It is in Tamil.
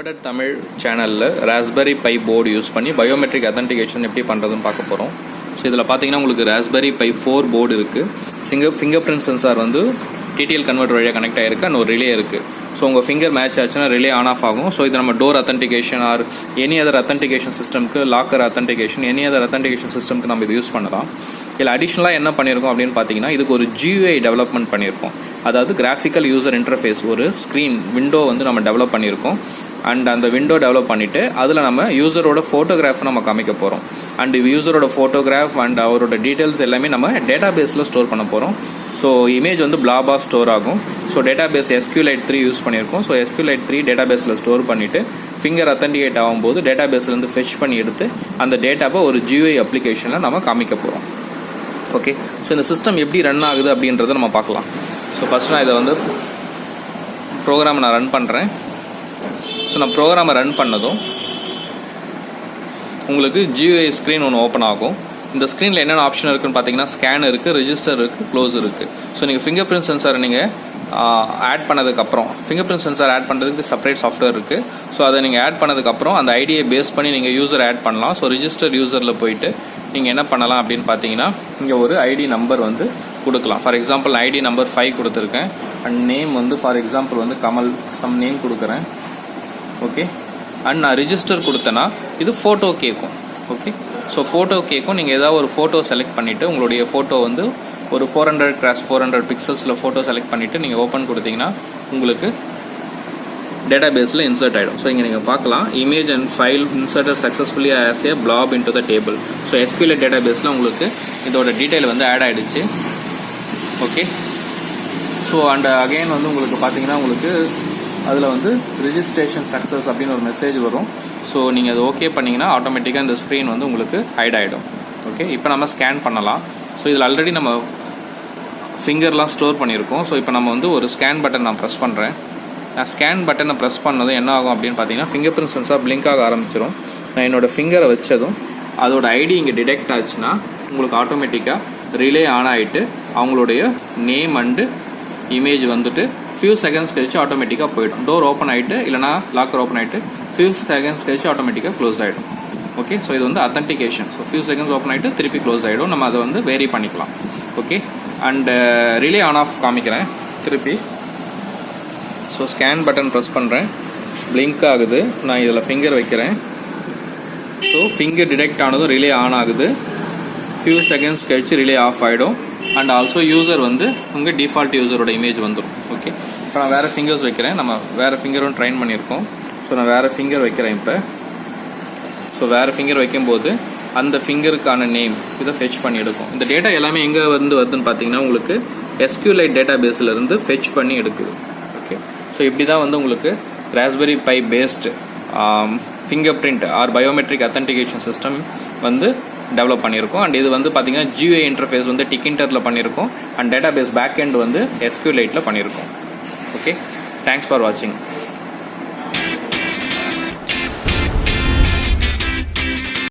Embedded Tamil சேனலில் Raspberry Pi போர்டு யூஸ் பண்ணி பயோமெட்ரிக் அத்தன்டிகேஷன் எப்படி பண்ணுறதுன்னு பார்க்க போகிறோம். ஸோ இதில் பார்த்தீங்கன்னா உங்களுக்கு Raspberry Pi 4 போர்டு இருக்குது. ஃபிங்கர் பிரிண்ட் சென்சார் வந்து டிடிஎல் கன்வெர்ட்டர் வழியாக கனெக்ட் ஆகிருக்கு அண்ட் ஒரு ரிலே இருக்குது. ஸோ உங்கள் ஃபிங்கர் மேட்ச் ஆச்சுன்னா ரிலே ஆன் ஆஃப் ஆகும். ஸோ இது நம்ம door authentication or any other authentication சிஸ்டம்க்கு, locker authentication, any other authentication சிஸ்டம்க்கு நம்ம இது யூஸ் பண்ணலாம். இதில் அடிஷ்னலாக என்ன பண்ணியிருக்கோம் அப்படின்னு பார்த்தீங்கன்னா, இதுக்கு ஒரு GUI டெவலப்மெண்ட் பண்ணியிருக்கோம். அதாவது கிராஃபிக்கல் யூசர் இன்டர்ஃபேஸ், ஒரு ஸ்க்ரீன் விண்டோ வந்து நம்ம டெவலப் பண்ணியிருக்கோம். அண்ட் அந்த விண்டோ டெவலப் பண்ணிட்டு அதில் நம்ம யூசரோட ஃபோட்டோகிராஃப் நம்ம காமிக்க போகிறோம். அண்ட் யூசரோட ஃபோட்டோகிராஃப் அண்ட் அவரோட டீட்டெயில்ஸ் எல்லாமே நம்ம டேட்டா பேஸில் ஸ்டோர் பண்ண போகிறோம். ஸோ இமேஜ் வந்து பிளாபாக ஸ்டோர் ஆகும். So data base SQLite3 use பண்ணியிருக்கோம். ஸோ SQLite3 டேட்டா பேஸில் ஸ்டோர் பண்ணிவிட்டு ஃபிங்கர் அத்தன்டிகேட் ஆகும்போது டேட்டா பேஸ்லேருந்து ஃபெச் பண்ணி எடுத்து அந்த டேட்டாவை ஒரு GUI அப்ளிகேஷனில் நம்ம காமிக்க போகிறோம். ஓகே, ஸோ இந்த சிஸ்டம் எப்படி ரன் ஆகுது அப்படின்றத நம்ம பார்க்கலாம். ஸோ ஃபஸ்ட் நான் இதை வந்து ப்ரோக்ராமை நான் ரன் பண்ணுறேன். ஸோ நான் ப்ரோக்ராமை ரன் பண்ணதும் உங்களுக்கு GUI ஸ்க்ரீன் ஒன்று ஓப்பன் ஆகும். இந்த ஸ்க்ரீனில் என்னென்ன ஆப்ஷன் இருக்குன்னு பார்த்தீங்கன்னா, ஸ்கேன் இருக்குது, ரெஜிஸ்டர் இருக்குது, க்ளோஸ் இருக்குது. ஸோ நீங்கள் ஃபிங்கர் பிரிண்ட் சென்சாரை நீங்கள் ஆட் பண்ணதுக்கப்புறம், ஃபிங்கர் பிரிண்ட் சென்சார் ஆட் பண்ணுறதுக்கு செப்பரேட் சாஃப்ட்வேர் இருக்குது. ஸோ அதை நீங்கள் ஆட் பண்ணதுக்கப்புறம் அந்த ஐடியை பேஸ் பண்ணி நீங்கள் யூசர் ஆட் பண்ணலாம். ஸோ ரிஜிஸ்டர் யூசரில் போயிட்டு நீங்கள் என்ன பண்ணலாம் அப்படின்னு பார்த்தீங்கன்னா, இங்கே ஒரு ஐடி நம்பர் வந்து கொடுக்கலாம். ஃபார் எக்ஸாம்பிள் ஐடி நம்பர் 5 கொடுத்துருக்கேன். அண்ட் நேம் வந்து ஃபார் எக்ஸாம்பிள் வந்து கமல், சம் நேம் கொடுக்குறேன். ஓகே, அண்ட் நான் ரிஜிஸ்டர் கொடுத்தேன்னா இது ஃபோட்டோ கேட்கும். ஓகே, ஸோ ஃபோட்டோ கேட்கும். நீங்கள் ஏதாவது ஒரு ஃபோட்டோ செலக்ட் பண்ணிவிட்டு உங்களுடைய ஃபோட்டோ வந்து ஒரு 400x400 பிக்சல்ஸில் ஃபோட்டோ செலக்ட் பண்ணிவிட்டு நீங்கள் ஓப்பன் கொடுத்தீங்கன்னா உங்களுக்கு டேட்டா பேஸில் இன்சர்ட் ஆகிடும். ஸோ இங்கே நீங்கள் பார்க்கலாம், image and file inserted successfully as a flap into the table. So SQLite data பேஸில் உங்களுக்கு இதோட டீட்டெயில் வந்து ஆட் ஆகிடுச்சு. ஓகே, ஸோ அண்ட் அகெயின் வந்து உங்களுக்கு பார்த்தீங்கன்னா உங்களுக்கு அதில் வந்து ரிஜிஸ்ட்ரேஷன் சக்ஸஸ் அப்படின்னு ஒரு மெசேஜ் வரும். ஸோ நீங்கள் அது ஓகே பண்ணிங்கன்னா ஆட்டோமேட்டிக்காக இந்த ஸ்க்ரீன் வந்து உங்களுக்கு ஹைட் ஆகிடும். ஓகே, இப்போ நம்ம ஸ்கேன் பண்ணலாம். ஸோ இதில் ஆல்ரெடி நம்ம ஃபிங்கர்லாம் ஸ்டோர் பண்ணியிருக்கோம். ஸோ இப்போ நம்ம வந்து ஒரு ஸ்கேன் பட்டன் நான் ப்ரெஸ் பண்ணுறேன். நான் ஸ்கேன் பட்டனை ப்ரெஸ் பண்ணதும் என்ன ஆகும் அப்படின்னு பார்த்தீங்கன்னா, ஃபிங்கர் பிரிண்ட் சென்சார் பிளிங்க் ஆக ஆரம்பிச்சிடும். நான் என்னோடய ஃபிங்கரை வச்சதும் அதோட ஐடி இங்கே டிடெக்ட் ஆச்சுன்னா உங்களுக்கு ஆட்டோமேட்டிக்காக ரிலே ஆன் ஆகிட்டு அவங்களுடைய நேம் அண்டு இமேஜ் வந்துட்டு ஃபியூ செகண்ட்ஸ் கழிச்சு ஆட்டோமேட்டிக்காக போயிடும். டோர் ஓப்பன் ஆகிட்டு இல்லைனா லாக்கர் ஓப்பன் ஆகிட்டு ஃபியூ செகண்ட்ஸ் கழிச்சு ஆட்டோமேட்டிக்காக க்ளோஸ் ஆகிடும். ஓகே, ஸோ இது வந்து authentication. So few seconds open ஆகிட்டு திருப்பி க்ளோஸ் ஆகிடும். நம்ம அதை வந்து வேரி பண்ணிக்கலாம். Okay, and relay on of காமிக்கிறேன் திருப்பி. ஸோ ஸ்கேன் பட்டன் ப்ரெஸ் பண்ணுறேன், பிளிங்க் ஆகுது. நான் இதில் ஃபிங்கர் வைக்கிறேன். ஸோ ஃபிங்கர் டிடெக்ட் ஆனதும் ரிலே ஆன் ஆகுது. ஃபியூ செகண்ட்ஸ் கழிச்சு ரிலே ஆஃப் ஆகிடும். அண்ட் ஆல்சோ யூசர் வந்து உங்கள் டிஃபால்ட் யூசரோட இமேஜ் வந்துடும். ஓகே, இப்போ நான் வேறு ஃபிங்கர்ஸ் வைக்கிறேன். நம்ம வேறு ஃபிங்கரும் ட்ரைன் பண்ணியிருக்கோம். ஸோ நான் வேறு ஃபிங்கர் வைக்கிறேன் இப்போ. ஸோ வேறு ஃபிங்கர் வைக்கும்போது அந்த ஃபிங்கருக்கான நேம் இதை ஃபெச் பண்ணி எடுக்கும். இந்த டேட்டா எல்லாமே எங்கே வந்து வருதுன்னு பார்த்தீங்கன்னா, உங்களுக்கு SQLite டேட்டா பேஸில் இருந்து ஃபெச் பண்ணி எடுக்குது. ஓகே, ஸோ இப்படி தான் வந்து உங்களுக்கு Raspberry Pi based finger print or biometric authentication system வந்து டெவலப் பண்ணியிருக்கோம். அண்ட் இது வந்து பார்த்தீங்கன்னா GUI இன்டர்ஃபேஸ் வந்து tkinter பண்ணியிருக்கோம். And data base back end வந்து SQLite பண்ணியிருக்கோம். ஓகே, தேங்க்ஸ் ஃபார் வாட்சிங்.